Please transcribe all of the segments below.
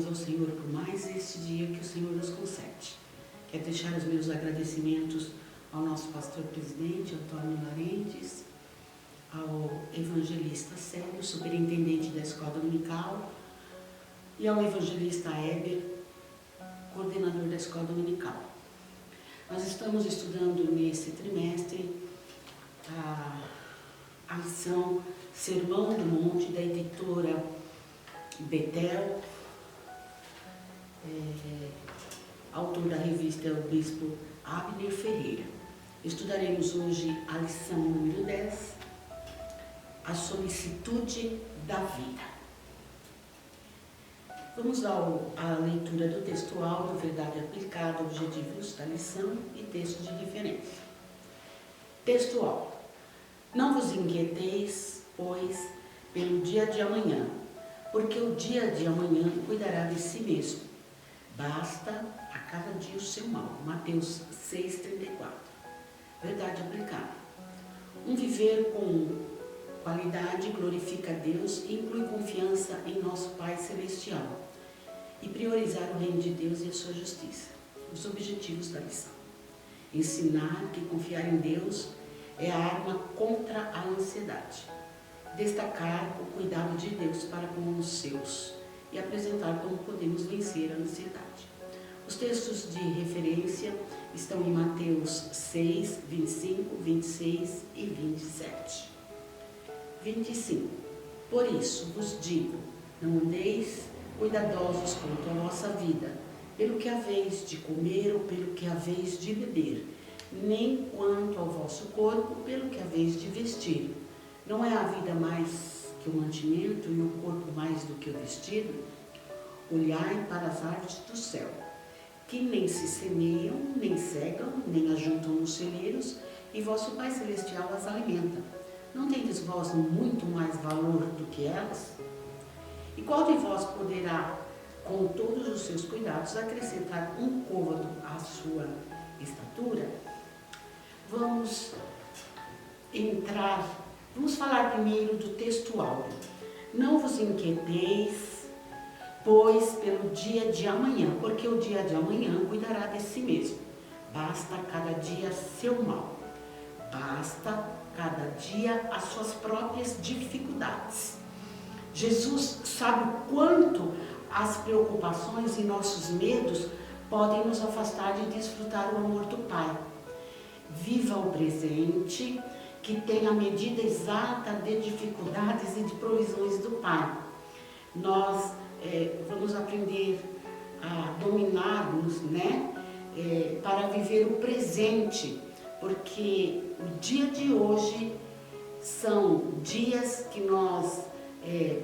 ao Senhor por mais este dia que o Senhor nos concede. Quero deixar os meus agradecimentos ao nosso pastor presidente, Antônio Larentes, ao evangelista Célio, superintendente da escola dominical, e ao evangelista Heber, coordenador da escola dominical. Nós estamos estudando nesse trimestre a lição Sermão do Monte, da editora Betel, autor da revista é o bispo Abner Ferreira. Estudaremos hoje a lição número 10, a solicitude da vida. Vamos à leitura do textual do Verdade Aplicada, objetivos da lição e texto de referência. Textual. Não vos inquieteis, pois, pelo dia de amanhã, porque o dia de amanhã cuidará de si mesmo. Basta a cada dia o seu mal. Mateus 6,34. Verdade aplicada. Um viver com qualidade glorifica a Deus e inclui confiança em nosso Pai Celestial e priorizar o reino de Deus e a sua justiça. Os objetivos da lição. Ensinar que confiar em Deus é a arma contra a ansiedade. Destacar o cuidado de Deus para com os seus e apresentar como podemos vencer a ansiedade. Os textos de referência estão em Mateus 6, 25, 26 e 27. 25. Por isso vos digo, não andeis cuidadosos quanto à vossa vida, pelo que haveis de comer ou pelo que haveis de beber, nem quanto ao vosso corpo, pelo que haveis de vestir. Não é a vida mais que o mantimento e o corpo mais do que o vestido? Olhai para as aves do céu, que nem se semeiam, nem cegam, nem ajuntam nos celeiros, e vosso Pai Celestial as alimenta. Não tendes vós muito mais valor do que elas? E qual de vós poderá, com todos os seus cuidados, acrescentar um côvado à sua estatura? Vamos falar primeiro do textual. Não vos inquieteis, pois, pelo dia de amanhã, porque o dia de amanhã cuidará de si mesmo. Basta cada dia seu mal. Basta cada dia as suas próprias dificuldades. Jesus sabe o quanto as preocupações e nossos medos podem nos afastar de desfrutar o amor do Pai. Viva o presente, que tem a medida exata de dificuldades e de provisões do Pai. Nós vamos aprender a dominar-nos, para viver o presente, porque o dia de hoje são dias que nós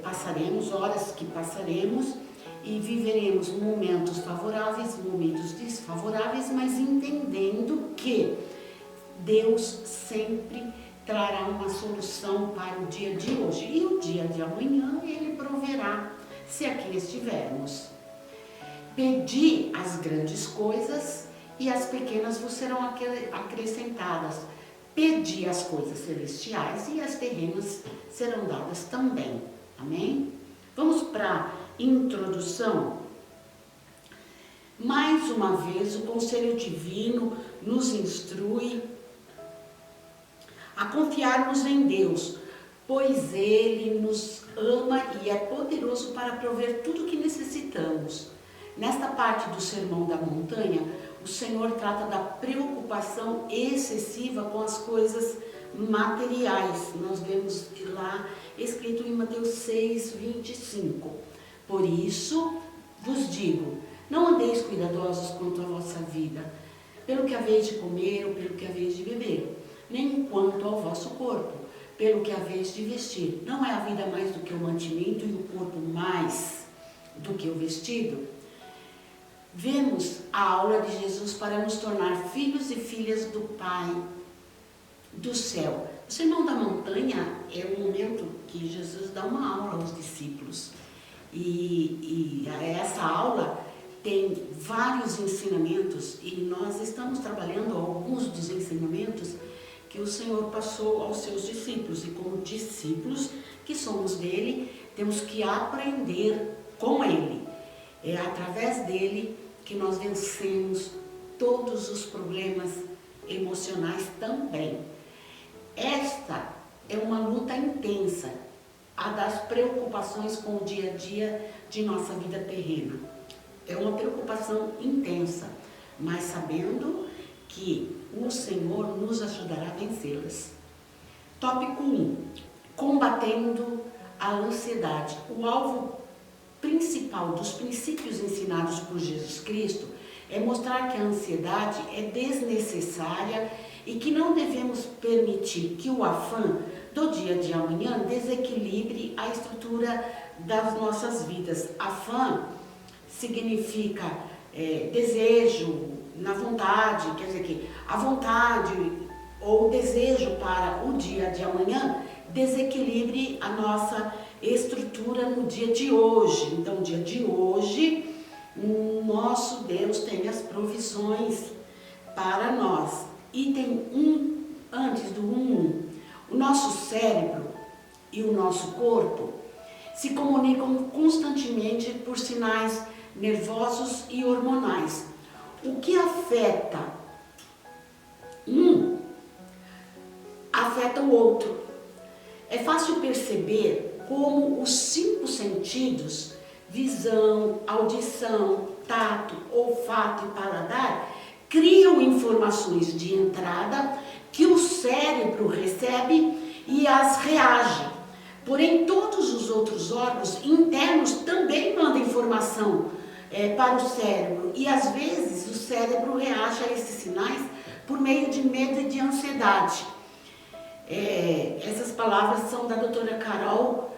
passaremos, horas que passaremos e viveremos momentos favoráveis, momentos desfavoráveis, mas entendendo que Deus sempre trará uma solução para o dia de hoje e o dia de amanhã Ele proverá, se aqui estivermos. Pedi as grandes coisas e as pequenas vos serão acrescentadas. Pedi as coisas celestiais e as terrenas serão dadas também. Amém? Vamos para a introdução. Mais uma vez, o Conselho Divino nos instrui a confiarmos em Deus, pois Ele nos ama e é poderoso para prover tudo o que necessitamos. Nesta parte do Sermão da Montanha, o Senhor trata da preocupação excessiva com as coisas materiais. Nós vemos lá escrito em Mateus 6, 25. Por isso vos digo, não andeis cuidadosos quanto à vossa vida, pelo que haveis de comer ou pelo que haveis de beber, nem quanto ao vosso corpo, pelo que haveis de vestir. Não é a vida mais do que o mantimento e o corpo mais do que o vestido? Vemos a aula de Jesus para nos tornar filhos e filhas do Pai do céu. O Sermão da Montanha é um momento que Jesus dá uma aula aos discípulos. E essa aula tem vários ensinamentos e nós estamos trabalhando alguns dos ensinamentos que o Senhor passou aos seus discípulos. E como discípulos que somos dele, temos que aprender com ele. É através dele que nós vencemos todos os problemas emocionais também. Esta é uma luta intensa, a das preocupações com o dia a dia de nossa vida terrena. É uma preocupação intensa, mas sabendo que o Senhor nos ajudará a vencê-las. Tópico 1. Combatendo a ansiedade. O alvo principal dos princípios ensinados por Jesus Cristo é mostrar que a ansiedade é desnecessária e que não devemos permitir que o afã do dia de amanhã desequilibre a estrutura das nossas vidas. Afã significa desejo, na vontade, quer dizer que a vontade ou o desejo para o dia de amanhã desequilibre a nossa estrutura no dia de hoje. Então, no dia de hoje, nosso Deus tem as provisões para nós. Item 1, antes do 1, o nosso cérebro e o nosso corpo se comunicam constantemente por sinais nervosos e hormonais. O que afeta um, afeta o outro. É fácil perceber como os 5 sentidos, visão, audição, tato, olfato e paladar, criam informações de entrada que o cérebro recebe e as reage. Porém, todos os outros órgãos internos também mandam informação para o cérebro. E às vezes o cérebro reage a esses sinais por meio de medo e de ansiedade. Essas palavras são da doutora Carol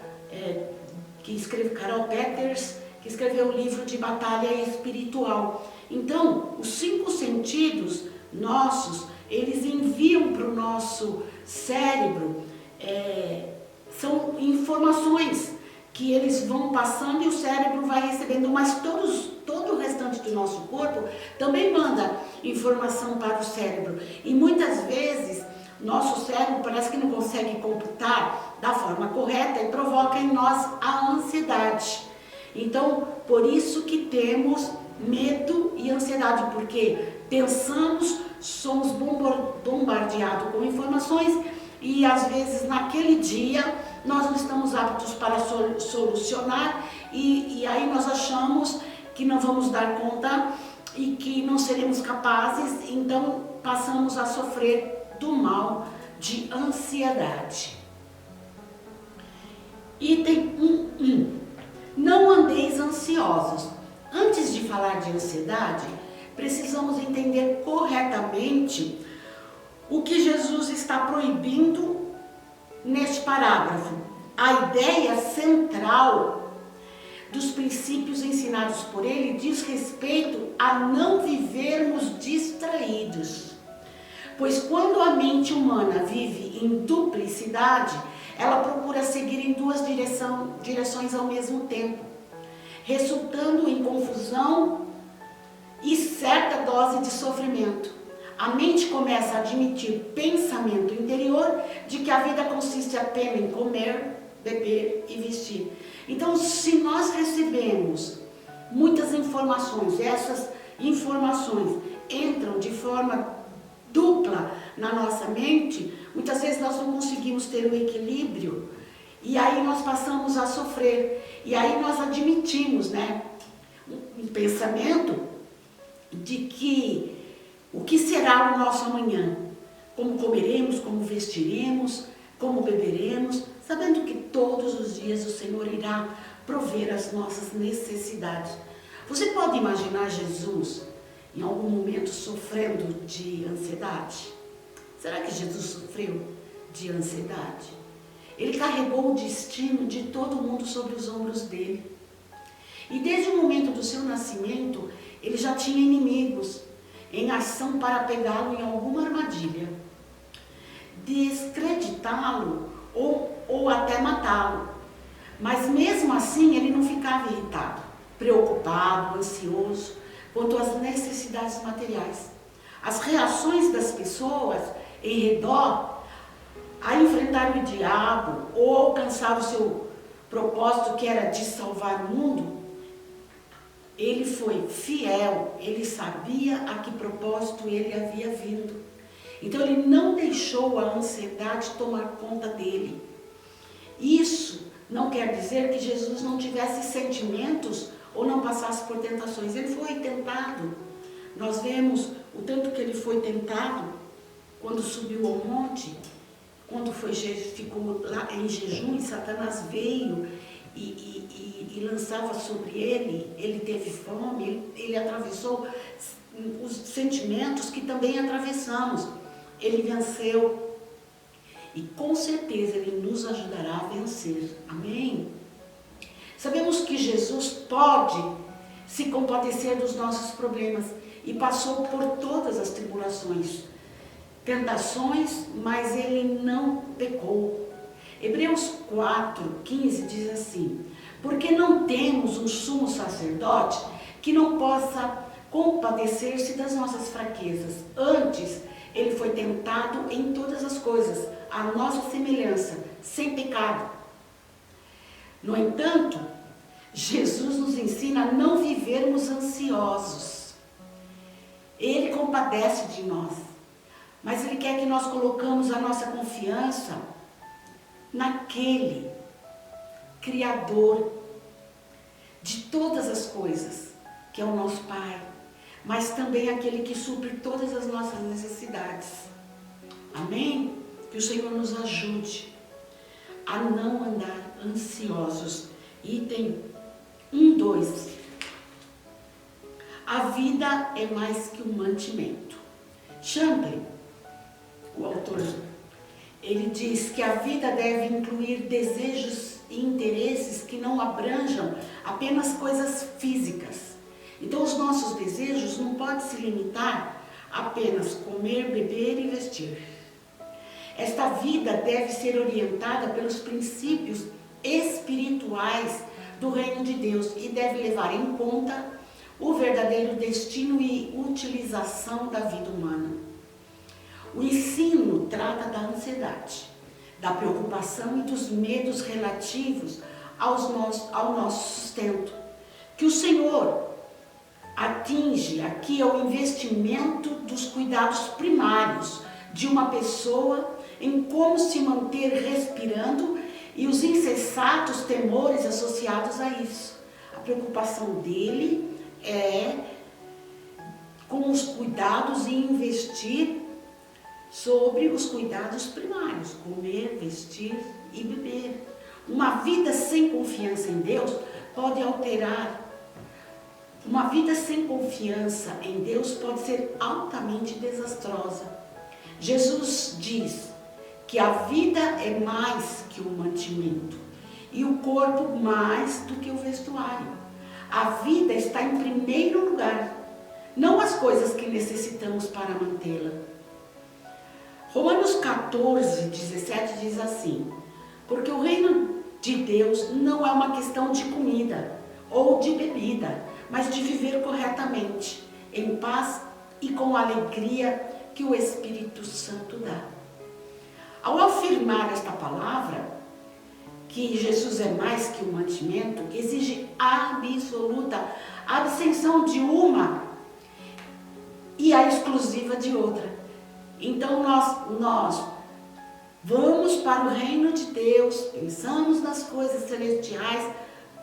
Peters, que escreveu o livro de Batalha Espiritual. Então, os 5 sentidos nossos, eles enviam para o nosso cérebro, são informações que eles vão passando e o cérebro vai recebendo, mas todo o restante do nosso corpo também manda informação para o cérebro. E muitas vezes, nosso cérebro parece que não consegue computar da forma correta e provoca em nós a ansiedade. Então, por isso que temos medo e ansiedade, porque pensamos, somos bombardeados com informações e às vezes naquele dia nós não estamos aptos para solucionar e aí nós achamos que não vamos dar conta e que não seremos capazes, então passamos a sofrer do mal de ansiedade. Item 1.1. Não andeis ansiosos. Antes de falar de ansiedade, precisamos entender corretamente o que Jesus está proibindo neste parágrafo. A ideia central dos princípios ensinados por ele diz respeito a não vivermos distraídos. Pois quando a mente humana vive em duplicidade, ela procura seguir em 2 direções ao mesmo tempo, resultando em confusão e certa dose de sofrimento. A mente começa a admitir pensamento interior de que a vida consiste apenas em comer, beber e vestir. Então, se nós recebemos muitas informações, essas informações entram de forma dupla na nossa mente, muitas vezes nós não conseguimos ter o equilíbrio e aí nós passamos a sofrer. E aí nós admitimos, um pensamento de que o que será o nosso amanhã, como comeremos, como vestiremos, como beberemos, sabendo que todos os dias o Senhor irá prover as nossas necessidades. Você pode imaginar Jesus em algum momento sofrendo de ansiedade? Será que Jesus sofreu de ansiedade? Ele carregou o destino de todo mundo sobre os ombros dele. E desde o momento do seu nascimento, ele já tinha inimigos em ação para pegá-lo em alguma armadilha, descreditá-lo ou até matá-lo. Mas mesmo assim ele não ficava irritado, preocupado, ansioso quanto às necessidades materiais. As reações das pessoas em redor a enfrentar o diabo ou alcançar o seu propósito, que era de salvar o mundo, ele foi fiel, ele sabia a que propósito ele havia vindo. Então ele não deixou a ansiedade tomar conta dele. Isso não quer dizer que Jesus não tivesse sentimentos ou não passasse por tentações. Ele foi tentado. Nós vemos o tanto que ele foi tentado quando subiu ao monte, quando ficou lá em jejum e Satanás veio e lançava sobre ele, ele teve fome, ele atravessou os sentimentos que também atravessamos. Ele venceu e com certeza ele nos ajudará a vencer. Amém? Sabemos que Jesus pode se compadecer dos nossos problemas e passou por todas as tribulações, tentações, mas ele não pecou. Hebreus 4:15 diz assim: porque não temos um sumo sacerdote que não possa compadecer-se das nossas fraquezas. Antes, ele foi tentado em todas as coisas, à nossa semelhança, sem pecado. No entanto, Jesus nos ensina a não vivermos ansiosos. Ele compadece de nós, mas ele quer que nós colocamos a nossa confiança naquele Criador de todas as coisas, que é o nosso Pai, mas também aquele que supre todas as nossas necessidades. Amém? Que o Senhor nos ajude a não andar ansiosos. Item 1:2. A vida é mais que um mantimento. Champlin, o autor, ele diz que a vida deve incluir desejos e interesses que não abranjam apenas coisas físicas. Então os nossos desejos não podem se limitar a apenas comer, beber e vestir. Esta vida deve ser orientada pelos princípios espirituais do reino de Deus e deve levar em conta o verdadeiro destino e utilização da vida humana. O ensino trata da ansiedade, da preocupação e dos medos relativos ao nosso sustento, que o Senhor atinge aqui ao investimento dos cuidados primários de uma pessoa em como se manter respirando e os incessantes temores associados a isso. A preocupação dele é com os cuidados e investir sobre os cuidados primários, comer, vestir e beber. Uma vida sem confiança em Deus pode alterar. Uma vida sem confiança em Deus pode ser altamente desastrosa. Jesus diz que a vida é mais que um mantimento e o corpo mais do que o vestuário. A vida está em primeiro lugar, não as coisas que necessitamos para mantê-la. Romanos 14:17 diz assim: porque o reino de Deus não é uma questão de comida ou de bebida, mas de viver corretamente, em paz e com a alegria que o Espírito Santo dá. Ao afirmar esta palavra, que Jesus é mais que um mantimento, exige absoluta abstenção de uma e a exclusiva de outra. Então nós vamos para o reino de Deus, pensamos nas coisas celestiais,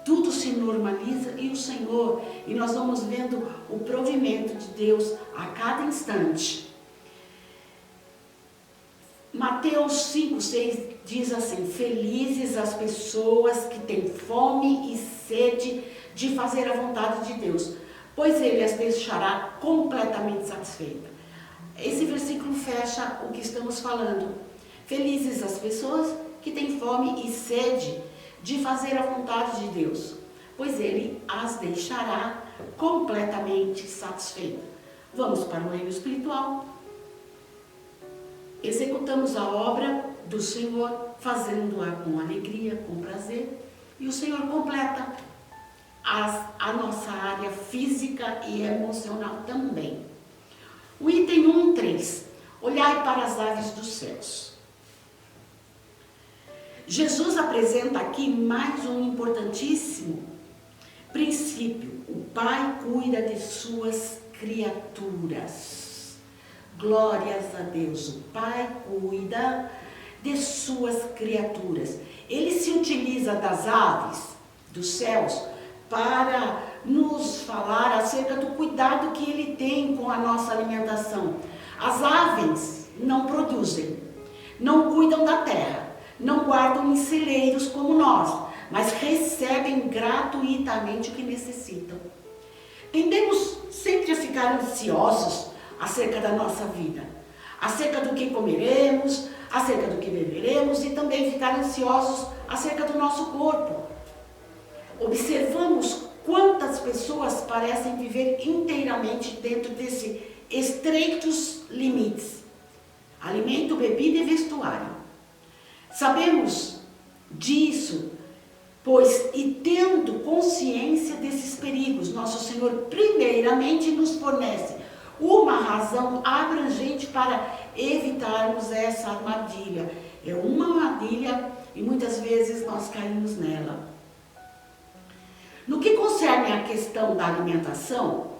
tudo se normaliza e o Senhor, e nós vamos vendo o provimento de Deus a cada instante. Mateus 5:6 diz assim: felizes as pessoas que têm fome e sede de fazer a vontade de Deus, pois Ele as deixará completamente satisfeitas. Esse versículo fecha o que estamos falando. Felizes as pessoas que têm fome e sede de fazer a vontade de Deus, pois Ele as deixará completamente satisfeitas. Vamos para o reino espiritual. Executamos a obra do Senhor, fazendo-a com alegria, com prazer, e o Senhor completa a nossa área física e emocional também. O item 1:3. Olhai para as aves dos céus. Jesus apresenta aqui mais um importantíssimo Princípio: o Pai cuida de suas criaturas. Glórias a Deus, o Pai cuida de suas criaturas. Ele se utiliza das aves dos céus para nos falar acerca do cuidado que ele tem com a nossa alimentação. As aves não produzem, não cuidam da terra, não guardam em celeiros como nós, mas recebem gratuitamente o que necessitam. Tendemos sempre a ficar ansiosos acerca da nossa vida, acerca do que comeremos, acerca do que beberemos e também ficar ansiosos acerca do nosso corpo. Observamos quantas pessoas parecem viver inteiramente dentro desses estreitos limites: alimento, bebida e vestuário. Sabemos disso, pois, e tendo consciência desses perigos, nosso Senhor primeiramente nos fornece uma razão abrangente para evitarmos essa armadilha. É uma armadilha e muitas vezes nós caímos nela. No que concerne à questão da alimentação,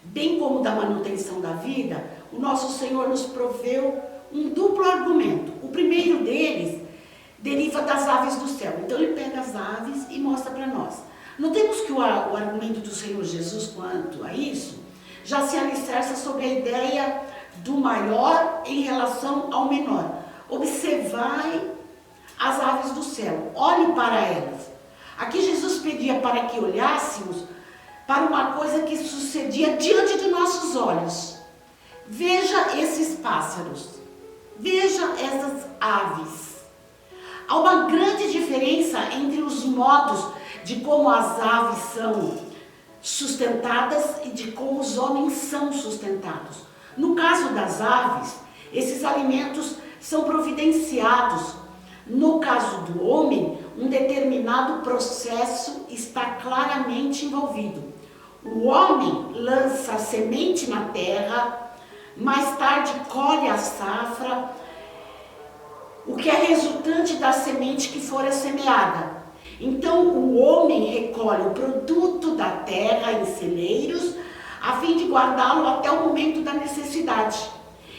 bem como da manutenção da vida, o nosso Senhor nos proveu um duplo argumento. O primeiro deles deriva das aves do céu. Então ele pega as aves e mostra para nós. Notemos que o argumento do Senhor Jesus quanto a isso já se alicerça sobre a ideia do maior em relação ao menor. Observai as aves do céu, olhe para elas. Aqui Jesus pedia para que olhássemos para uma coisa que sucedia diante de nossos olhos. Veja esses pássaros, veja essas aves. Há uma grande diferença entre os modos de como as aves são sustentadas e de como os homens são sustentados. No caso das aves, esses alimentos são providenciados. No caso do homem, um determinado processo está claramente envolvido. O homem lança a semente na terra, mais tarde colhe a safra, o que é resultante da semente que fora semeada. Então o homem recolhe o produto da terra em celeiros, a fim de guardá-lo até o momento da necessidade.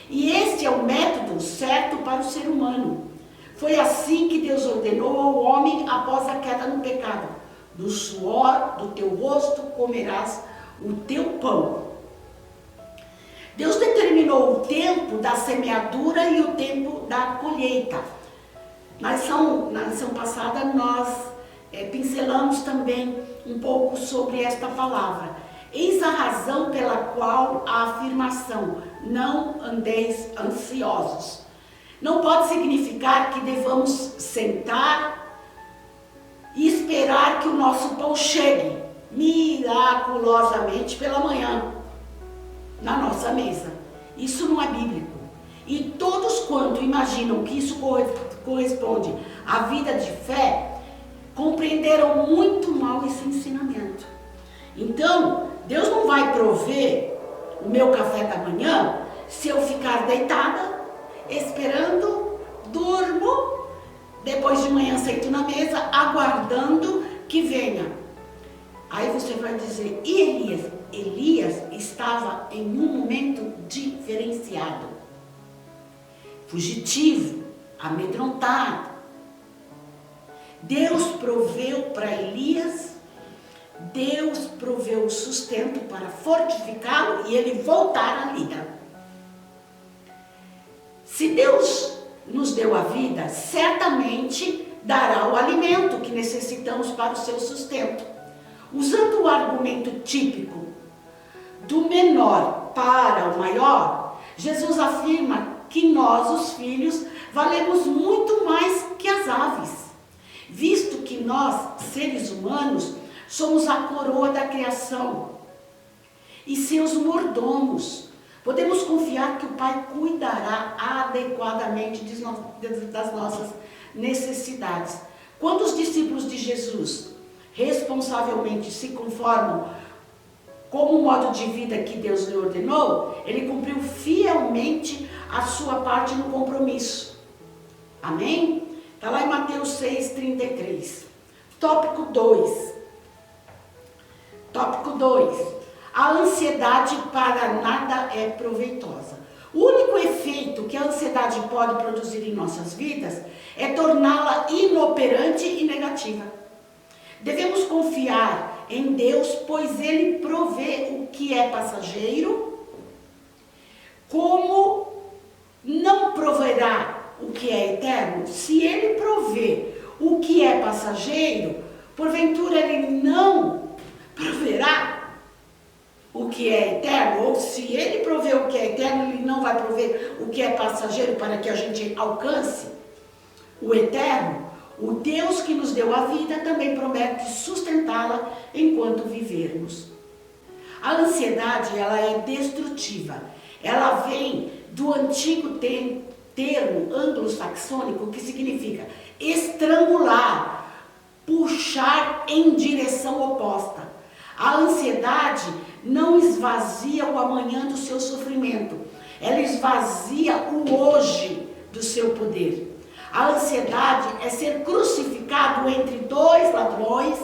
E este é o método certo para o ser humano. Foi assim que Deus ordenou ao homem após a queda no pecado: do suor do teu rosto comerás o teu pão. Deus determinou o tempo da semeadura e o tempo da colheita. Na lição passada nós pincelamos também um pouco sobre esta palavra. Eis a razão pela qual a afirmação: não andeis ansiosos, não pode significar que devamos sentar e esperar que o nosso pão chegue miraculosamente pela manhã na nossa mesa. Isso não é bíblico. E todos quanto imaginam que isso corresponde à vida de fé, compreenderam muito mal esse ensinamento. Então, Deus não vai prover o meu café da manhã se eu ficar deitada, esperando, durmo, depois de manhã sento na mesa, aguardando que venha. Aí você vai dizer: e Elias? Elias estava em um momento diferenciado, fugitivo, amedrontado. Deus proveu para Elias, Deus proveu o sustento para fortificá-lo e ele voltar à vida. Se Deus nos deu a vida, certamente dará o alimento que necessitamos para o seu sustento. Usando o argumento típico do menor para o maior, Jesus afirma que nós, os filhos, valemos muito mais que as aves, visto que nós, seres humanos, somos a coroa da criação e seus mordomos. Podemos confiar que o Pai cuidará adequadamente das nossas necessidades. Quando os discípulos de Jesus responsavelmente se conformam com o modo de vida que Deus lhe ordenou, ele cumpriu fielmente a sua parte no compromisso. Amém? Está lá em Mateus 6:33. Tópico 2. Tópico 2. A ansiedade para nada é proveitosa. O único efeito que a ansiedade pode produzir em nossas vidas é torná-la inoperante e negativa. Devemos confiar em Deus, pois Ele provê o que é passageiro, como não proverá o que é eterno. Se Ele provê o que é passageiro, porventura Ele não proverá o que é eterno, ou se Ele provê o que é eterno, Ele não vai prover o que é passageiro para que a gente alcance o eterno. O Deus que nos deu a vida também promete sustentá-la enquanto vivermos. A ansiedade, ela é destrutiva. Ela vem do antigo termo anglo-saxônico, que significa estrangular, puxar em direção oposta. A ansiedade não esvazia o amanhã do seu sofrimento, ela esvazia o hoje do seu poder. A ansiedade é ser crucificado entre dois ladrões,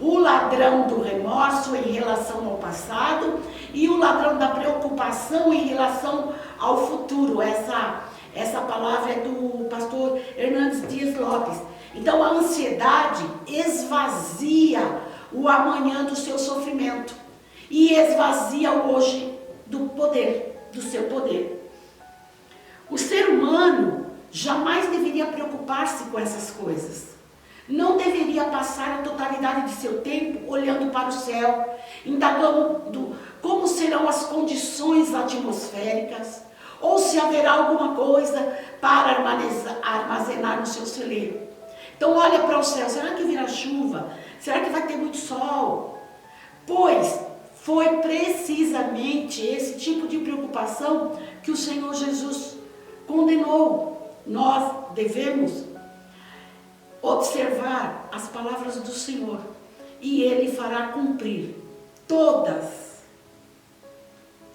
o ladrão do remorso em relação ao passado e o ladrão da preocupação em relação ao futuro. Essa palavra é do pastor Hernandes Dias Lopes. Então a ansiedade esvazia o amanhã do seu sofrimento e esvazia o hoje do poder, do seu poder. O ser humano jamais deveria preocupar-se com essas coisas. Não deveria passar a totalidade de seu tempo olhando para o céu, indagando como serão as condições atmosféricas, ou se haverá alguma coisa para armazenar no seu celeiro. Então olha para o céu, será que virá chuva? Será que vai ter muito sol? Pois foi precisamente esse tipo de preocupação que o Senhor Jesus condenou. Nós devemos observar as palavras do Senhor e Ele fará cumprir todas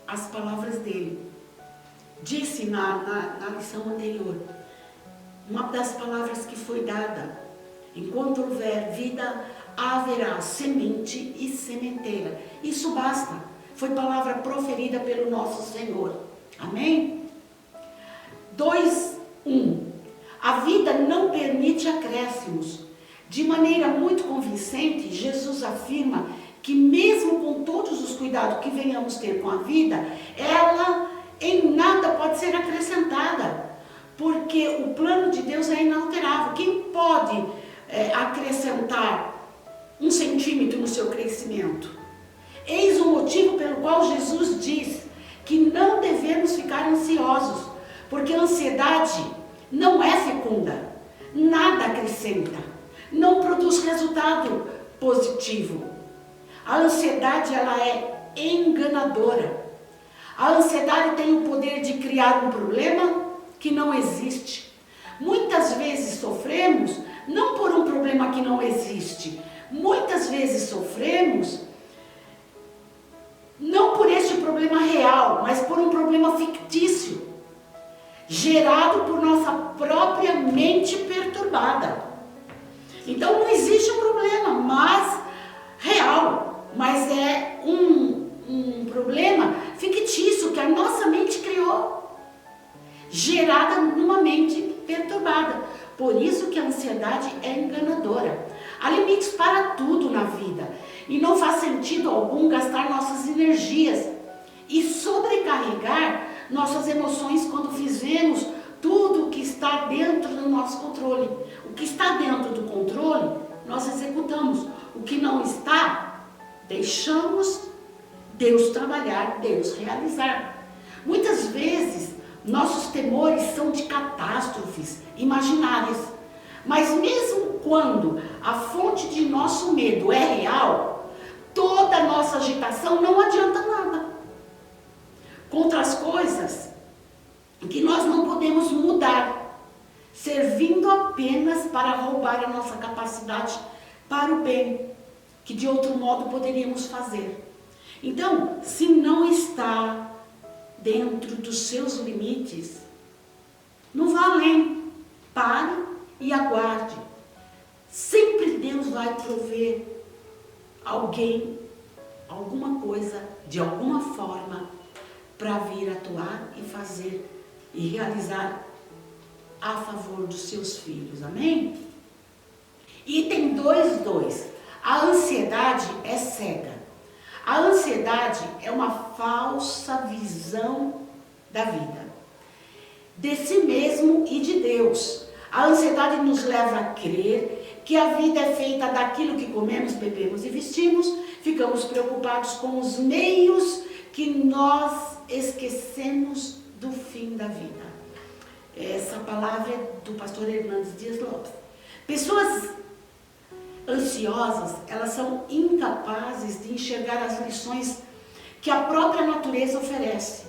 as palavras dele. Disse na lição anterior, uma das palavras que foi dada: enquanto houver vida, haverá semente e sementeira. Isso basta. Foi palavra proferida pelo nosso Senhor. Amém? 2:1. A vida não permite acréscimos. De maneira muito convincente, Jesus afirma que mesmo com todos os cuidados que venhamos ter com a vida, ela em nada pode ser acrescentada, porque o plano de Deus é inalterável. Quem pode acrescentar 1 centímetro no seu crescimento? Eis o motivo pelo qual Jesus diz que não devemos ficar ansiosos, porque a ansiedade não é fecunda, nada acrescenta, não produz resultado positivo. A ansiedade, ela é enganadora. A ansiedade tem o poder de criar um problema que não existe. Muitas vezes sofremos não por um problema que não existe. Muitas vezes sofremos não por este problema real, mas por um problema fictício, gerado por nossa própria mente perturbada. Então não existe um problema real, mas é um problema fictício que a nossa mente criou, gerada numa mente perturbada. Por isso que a ansiedade é enganadora. Há limites para tudo na vida e não faz sentido algum gastar nossas energias e sobrecarregar nossas emoções quando fizemos tudo o que está dentro do nosso controle. O que está dentro do controle, nós executamos. O que não está, deixamos Deus trabalhar, Deus realizar. Muitas vezes, nossos temores são de catástrofes imaginárias. Mas mesmo quando a fonte de nosso medo é real, toda a nossa agitação não adianta nada. Contra as coisas que nós não podemos mudar, servindo apenas para roubar a nossa capacidade para o bem, que de outro modo poderíamos fazer. Então, se não está dentro dos seus limites, não vá além, pare e aguarde. Sempre Deus vai prover alguém alguma coisa, de alguma forma, para vir atuar e fazer e realizar a favor dos seus filhos. Amém? Item 2.2. A ansiedade é cega. A ansiedade é uma falsa visão da vida, de si mesmo e de Deus. A ansiedade nos leva a crer que a vida é feita daquilo que comemos, bebemos e vestimos. Ficamos preocupados com os meios que nós esquecemos do fim da vida. Essa palavra é do pastor Hernandes Dias Lopes. Pessoas ansiosas, elas são incapazes de enxergar as lições que a própria natureza oferece.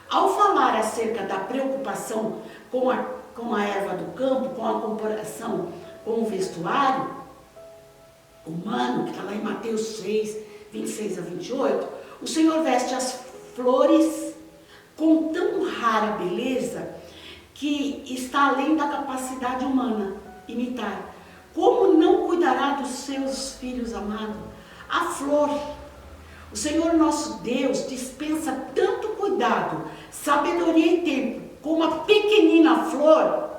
Ao falar acerca da preocupação com a erva do campo, com a comparação com o vestuário humano, que está lá em Mateus 6, 26 a 28, o Senhor veste as flores com tão rara beleza que está além da capacidade humana imitar. Como não cuidará dos seus filhos amados? A flor. O Senhor nosso Deus dispensa tanto cuidado, sabedoria e tempo com uma pequenina flor,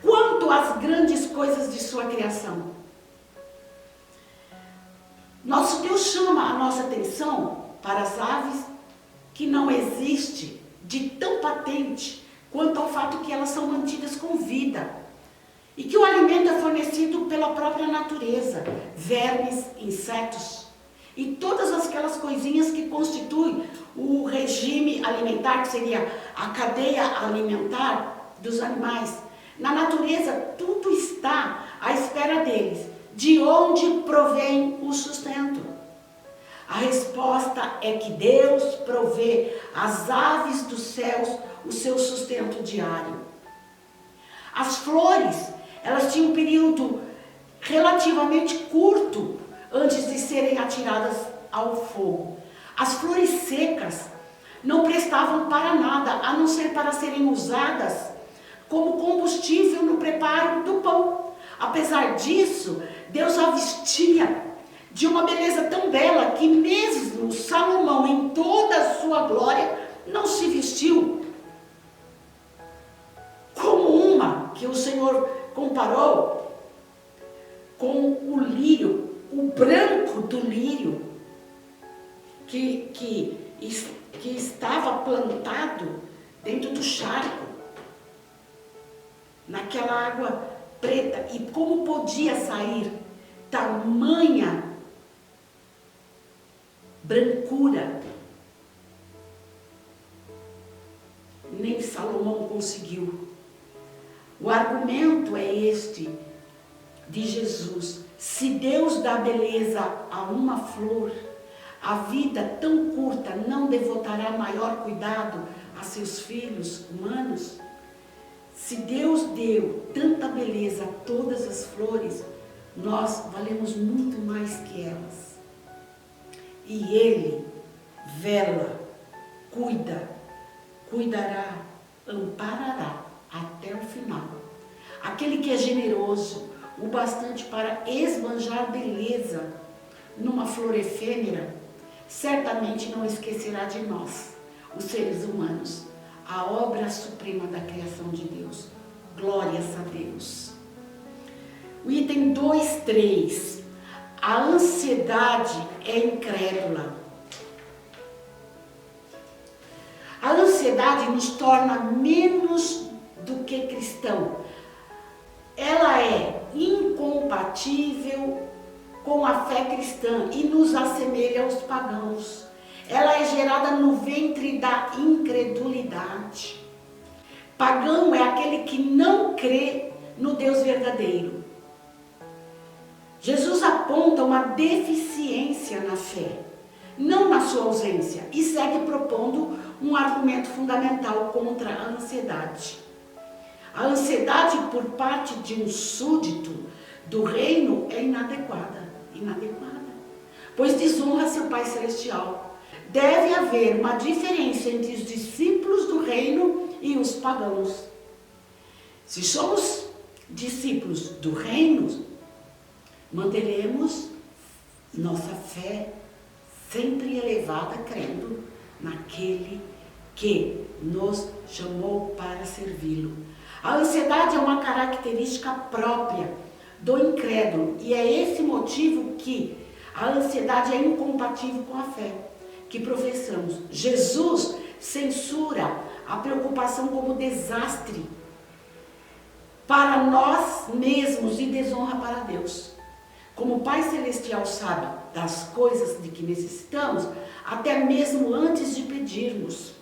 quanto as grandes coisas de sua criação. Nosso Deus chama a nossa atenção para as aves que não existe de tão patente quanto ao fato que elas são mantidas com vida e que o alimento é fornecido pela própria natureza, vermes, insetos e todas aquelas coisinhas que constituem o regime alimentar, que seria a cadeia alimentar dos animais. Na natureza, tudo está à espera deles. De onde provém o sustento? A resposta é que Deus provê às aves dos céus o seu sustento diário. As flores, elas tinham um período relativamente curto antes de serem atiradas ao fogo. As flores secas não prestavam para nada, a não ser para serem usadas como combustível no preparo do pão. Apesar disso, Deus a vestia de uma beleza tão bela que mesmo Salomão, em toda a sua glória, não se vestiu como uma que o Senhor comparou com o lírio, o branco do lírio, que estava plantado dentro do charco, naquela água preta. E como podia sair tamanha brancura? Nem Salomão conseguiu. O argumento é este de Jesus: se Deus dá beleza a uma flor, a vida tão curta não devotará maior cuidado a seus filhos humanos? Se Deus deu tanta beleza a todas as flores, nós valemos muito mais que elas. E Ele vela, cuidará, amparará até o final. Aquele que é generoso o bastante para esbanjar beleza numa flor efêmera, certamente não esquecerá de nós, os seres humanos, a obra suprema da criação de Deus. Glórias a Deus. O item 2.3. A ansiedade é incrédula. A ansiedade nos torna menos do que cristão. Ela é incompatível com a fé cristã e nos assemelha aos pagãos. Ela é gerada no ventre da incredulidade. Pagão é aquele que não crê no Deus verdadeiro. Jesus aponta uma deficiência na fé, não na sua ausência, e segue propondo um argumento fundamental contra a ansiedade. A ansiedade por parte de um súdito do reino é inadequada, pois desonra seu Pai Celestial. Deve haver uma diferença entre os discípulos do reino e os pagãos. Se somos discípulos do reino, manteremos nossa fé sempre elevada crendo naquele que nos chamou para servi-lo. A ansiedade é uma característica própria do incrédulo e é esse motivo que a ansiedade é incompatível com a fé que professamos. Jesus censura a preocupação como desastre para nós mesmos e desonra para Deus. Como o Pai Celestial sabe das coisas de que necessitamos, até mesmo antes de pedirmos,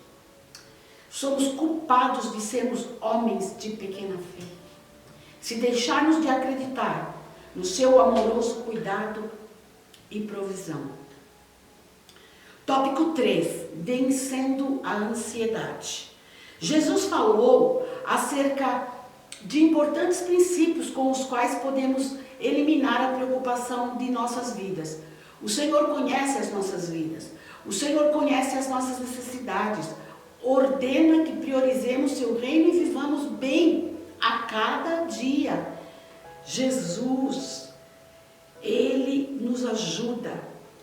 somos culpados de sermos homens de pequena fé. Se deixarmos de acreditar no seu amoroso cuidado e provisão. Tópico 3. Vencendo a ansiedade. Jesus falou acerca de importantes princípios com os quais podemos eliminar a preocupação de nossas vidas. O Senhor conhece as nossas vidas. O Senhor conhece as nossas necessidades. Ordena que priorizemos seu reino e vivamos bem a cada dia. Jesus, Ele nos ajuda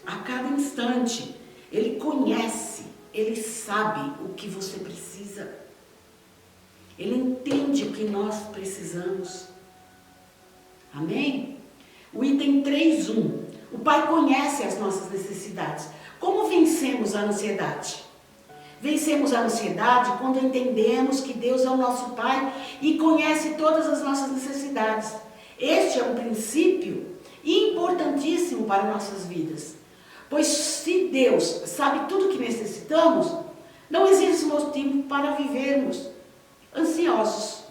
a cada instante. Ele conhece, Ele sabe o que você precisa. Ele entende o que nós precisamos. Amém? O item 3.1. O Pai conhece as nossas necessidades. Como vencemos a ansiedade? Vencemos a ansiedade quando entendemos que Deus é o nosso Pai e conhece todas as nossas necessidades. Este é um princípio importantíssimo para nossas vidas. Pois se Deus sabe tudo o que necessitamos, não existe motivo para vivermos ansiosos.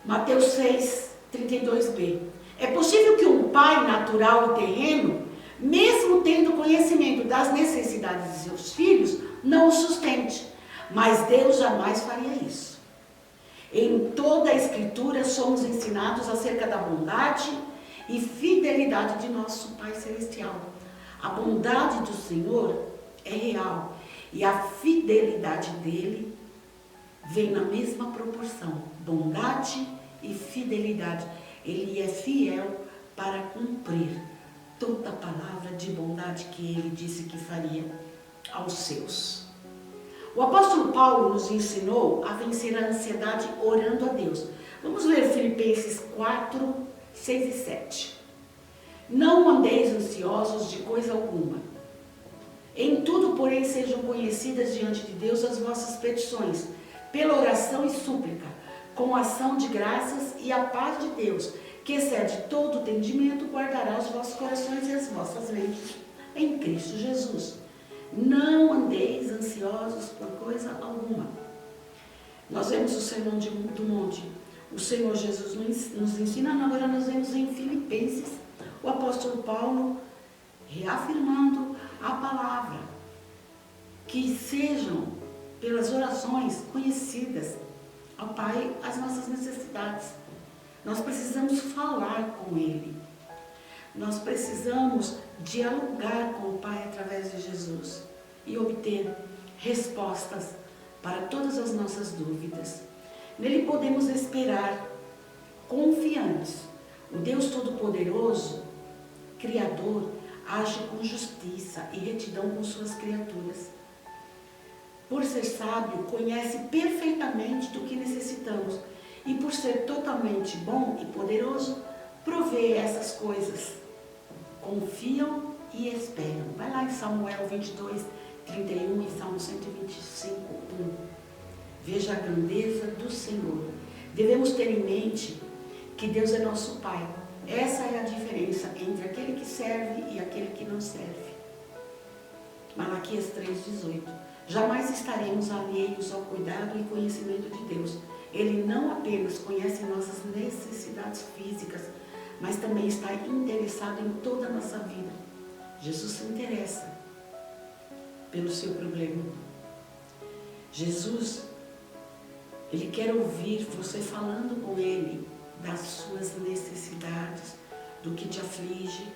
Mateus 6, 32b. É possível que um pai natural e terreno, mesmo tendo conhecimento das necessidades de seus filhos, não o sustente. Mas Deus jamais faria isso. Em toda a Escritura somos ensinados acerca da bondade e fidelidade de nosso Pai Celestial. A bondade do Senhor é real e a fidelidade dele vem na mesma proporção. Bondade e fidelidade. Ele é fiel para cumprir toda a palavra de bondade que ele disse que faria aos seus. O apóstolo Paulo nos ensinou a vencer a ansiedade orando a Deus. Vamos ler Filipenses 4, 6 e 7. Não andeis ansiosos de coisa alguma. Em tudo, porém, sejam conhecidas diante de Deus as vossas petições, pela oração e súplica, com ação de graças, e a paz de Deus, que excede todo o entendimento, guardará os vossos corações e as vossas mentes em Cristo Jesus. Não andeis ansiosos por coisa alguma. Nós vemos o Sermão do Monte. O Senhor Jesus nos ensina, agora nós vemos em Filipenses, o apóstolo Paulo reafirmando a palavra. Que sejam, pelas orações, conhecidas ao Pai as nossas necessidades. Nós precisamos falar com Ele. Nós precisamos dialogar com o Pai através de Jesus e obter respostas para todas as nossas dúvidas. Nele podemos esperar confiantes. O Deus Todo-Poderoso, Criador, age com justiça e retidão com suas criaturas. Por ser sábio, conhece perfeitamente do que necessitamos e por ser totalmente bom e poderoso, provê essas coisas. Confiam e esperam. Vai lá em Samuel 22, 31 e Salmo 125, 1. Veja a grandeza do Senhor. Devemos ter em mente que Deus é nosso Pai. Essa é a diferença entre aquele que serve e aquele que não serve. Malaquias 3,18. Jamais estaremos alheios ao cuidado e conhecimento de Deus. Ele não apenas conhece nossas necessidades físicas, mas também está interessado em toda a nossa vida. Jesus se interessa pelo seu problema. Jesus, Ele quer ouvir você falando com Ele das suas necessidades, do que te aflige,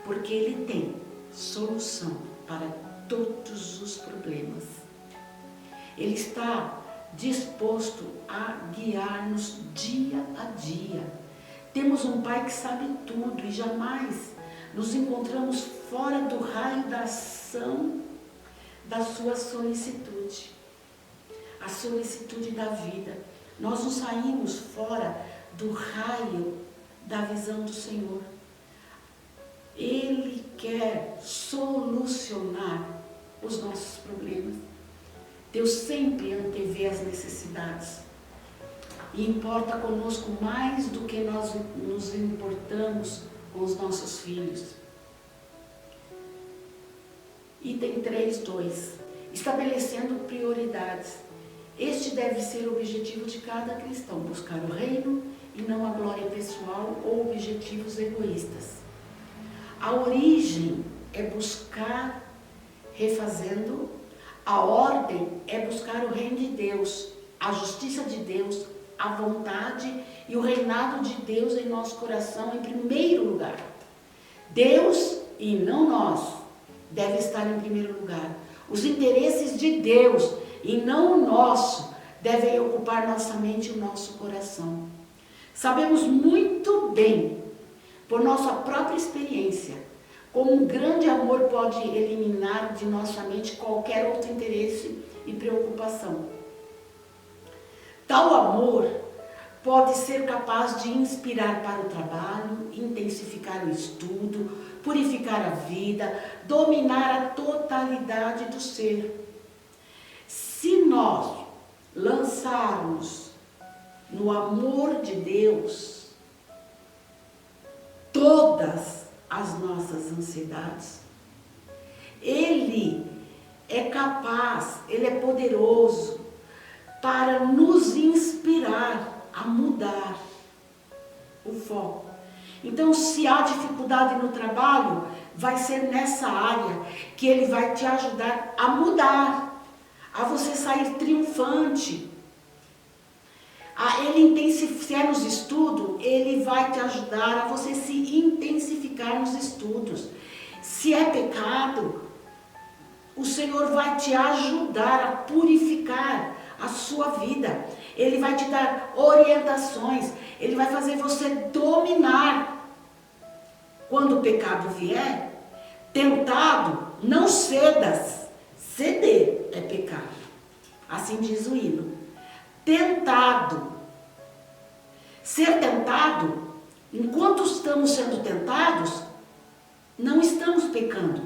porque Ele tem solução para todos os problemas. Ele está disposto a guiar-nos dia a dia. Temos um Pai que sabe tudo e jamais nos encontramos fora do raio da ação da sua solicitude, a solicitude da vida. Nós nos saímos fora do raio da visão do Senhor. Ele quer solucionar os nossos problemas. Deus sempre antevê as necessidades e importa conosco mais do que nós nos importamos com os nossos filhos. Item 3.2. Estabelecendo prioridades. Este deve ser o objetivo de cada cristão, buscar o reino e não a glória pessoal ou objetivos egoístas. A origem é buscar, refazendo, a ordem é buscar o reino de Deus, a justiça de Deus, a vontade e o reinado de Deus em nosso coração em primeiro lugar. Deus e não nós deve estar em primeiro lugar. Os interesses de Deus e não o nosso devem ocupar nossa mente e o nosso coração. Sabemos muito bem, por nossa própria experiência, como um grande amor pode eliminar de nossa mente qualquer outro interesse e preocupação. Tal amor pode ser capaz de inspirar para o trabalho, intensificar o estudo, purificar a vida, dominar a totalidade do ser. Se nós lançarmos no amor de Deus todas as nossas ansiedades, Ele é capaz, Ele é poderoso para nos inspirar a mudar o foco. Então, se há dificuldade no trabalho, vai ser nessa área que Ele vai te ajudar a mudar, a você sair triunfante. Se é nos estudos, Ele vai te ajudar a você se intensificar nos estudos. Se é pecado, o Senhor vai te ajudar a purificar a sua vida. Ele vai te dar orientações. Ele vai fazer você dominar. Quando o pecado vier, tentado, não cedas. Ceder é pecado. Assim diz o hino. Tentado. Ser tentado, enquanto estamos sendo tentados, não estamos pecando.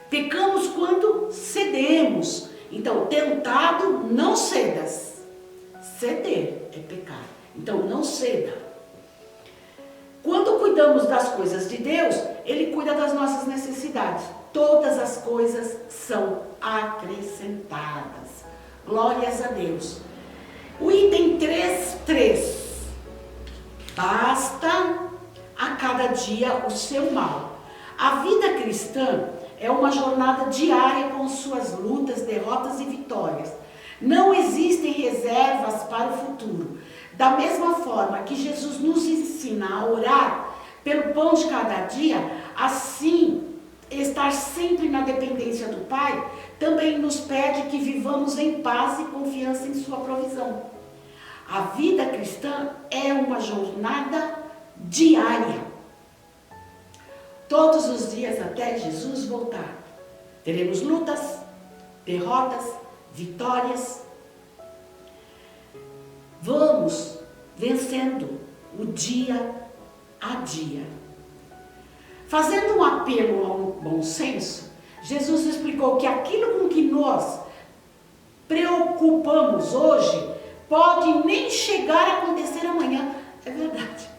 Pecamos quando cedemos. Então, tentado, não cedas. Ceder é pecar. Então, não ceda. Quando cuidamos das coisas de Deus, Ele cuida das nossas necessidades. Todas as coisas são acrescentadas. Glórias a Deus. O item 3.3. Basta a cada dia o seu mal. A vida cristã é uma jornada diária com suas lutas, derrotas e vitórias. Não existem reservas para o futuro. Da mesma forma que Jesus nos ensina a orar pelo pão de cada dia, assim, estar sempre na dependência do Pai, também nos pede que vivamos em paz e confiança em sua provisão. A vida cristã é uma jornada diária. Todos os dias até Jesus voltar. Teremos lutas, derrotas, vitórias. Vamos vencendo o dia a dia. Fazendo um apelo ao bom senso, Jesus explicou que aquilo com que nós preocupamos hoje pode nem chegar a acontecer amanhã. É verdade.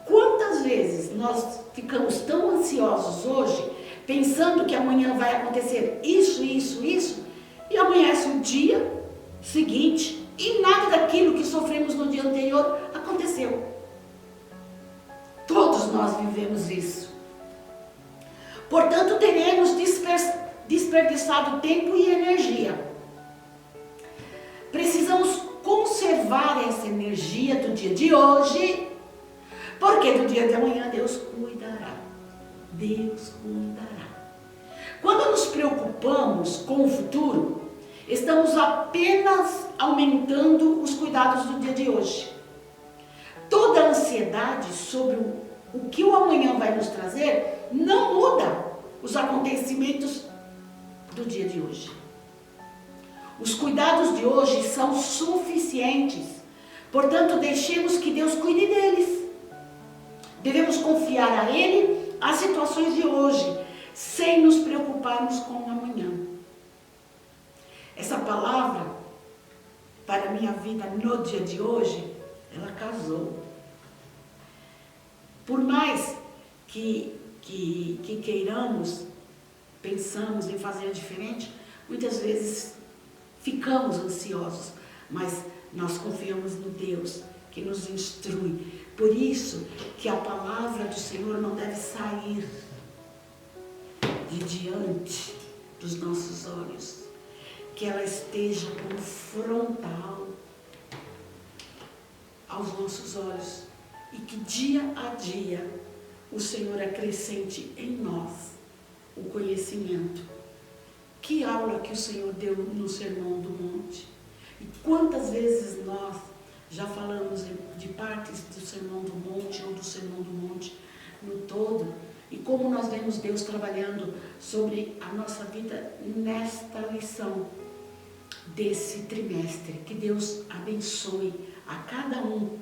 Quantas vezes nós ficamos tão ansiosos hoje, pensando que amanhã vai acontecer isso, e amanhece o dia seguinte e nada daquilo que sofremos no dia anterior aconteceu. Todos nós vivemos isso. Portanto, teremos desperdiçado tempo e energia. Precisamos conservar essa energia do dia de hoje, porque do dia de amanhã Deus cuidará. Deus cuidará. Quando nos preocupamos com o futuro, estamos apenas aumentando os cuidados do dia de hoje. Toda a ansiedade sobre o que o amanhã vai nos trazer não muda os acontecimentos do dia de hoje. Os cuidados de hoje são suficientes. Portanto, deixemos que Deus cuide deles. Devemos confiar a Ele as situações de hoje, sem nos preocuparmos com o amanhã. Essa palavra, para a minha vida no dia de hoje, ela casou. Por mais que queiramos, pensamos em fazer diferente, muitas vezes ficamos ansiosos, mas nós confiamos no Deus que nos instrui. Por isso que a palavra do Senhor não deve sair de diante dos nossos olhos, que ela esteja como frontal aos nossos olhos e que dia a dia o Senhor acrescente em nós o conhecimento. Que aula que o Senhor deu no Sermão do Monte. E quantas vezes nós já falamos de partes do Sermão do Monte ou do Sermão do Monte no todo, e como nós vemos Deus trabalhando sobre a nossa vida nesta lição desse trimestre. Que Deus abençoe a cada um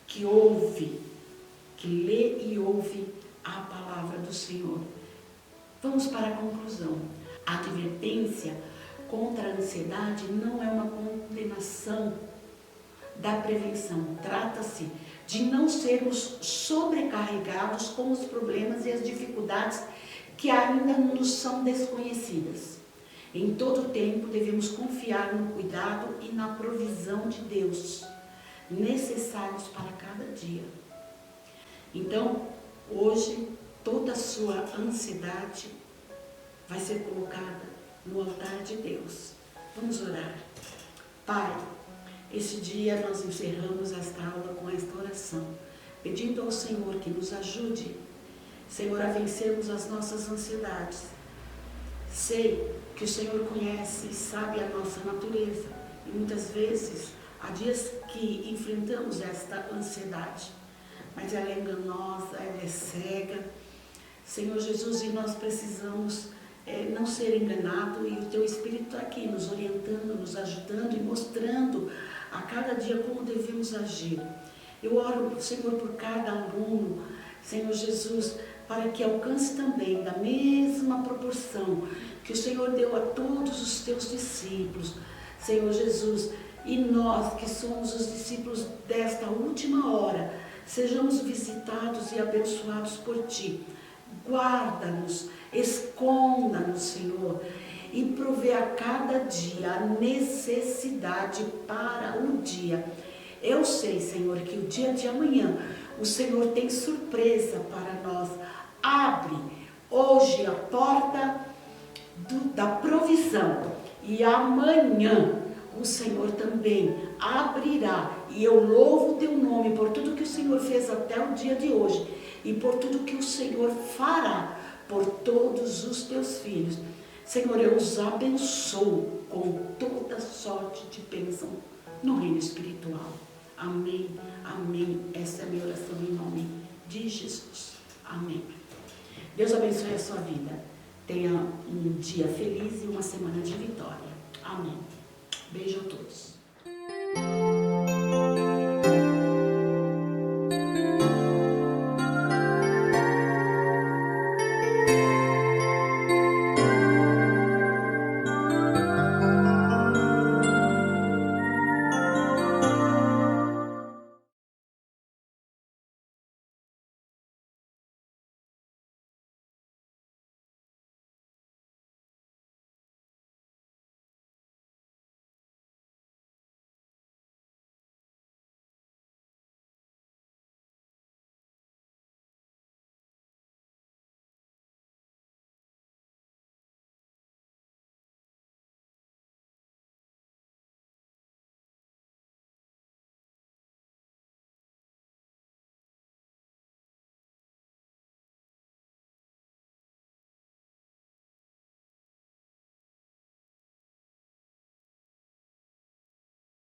que ouve, que lê e ouve a palavra do Senhor. Vamos para a conclusão. A advertência contra a ansiedade não é uma condenação da prevenção. Trata-se de não sermos sobrecarregados com os problemas e as dificuldades que ainda nos são desconhecidas. Em todo tempo devemos confiar no cuidado e na provisão de Deus, necessários para cada dia. Então, hoje, toda a sua ansiedade vai ser colocada no altar de Deus. Vamos orar. Pai, este dia nós encerramos esta aula com esta oração, pedindo ao Senhor que nos ajude, Senhor, a vencermos as nossas ansiedades. Sei que o Senhor conhece e sabe a nossa natureza, e muitas vezes há dias que enfrentamos esta ansiedade, mas ela é enganosa, ela é cega, Senhor Jesus, e nós precisamos não ser enganados, e o Teu Espírito está aqui nos orientando, nos ajudando e mostrando a cada dia como devemos agir. Eu oro, Senhor, por cada aluno, Senhor Jesus, para que alcance também da mesma proporção que o Senhor deu a todos os Teus discípulos, Senhor Jesus, e nós que somos os discípulos desta última hora, sejamos visitados e abençoados por Ti. Guarda-nos, esconda-nos, Senhor, e provê a cada dia a necessidade para o dia. Eu sei, Senhor, que o dia de amanhã o Senhor tem surpresa para nós. Abre hoje a porta da provisão, e amanhã o Senhor também abrirá. E eu louvo o Teu nome por tudo que o Senhor fez até o dia de hoje e por tudo que o Senhor fará por todos os Teus filhos. Senhor, eu os abençoo com toda sorte de bênção no reino espiritual. Amém, amém. Essa é a minha oração em nome de Jesus. Amém. Deus abençoe a sua vida. Tenha um dia feliz e uma semana de vitória. Amém. Beijo a todos.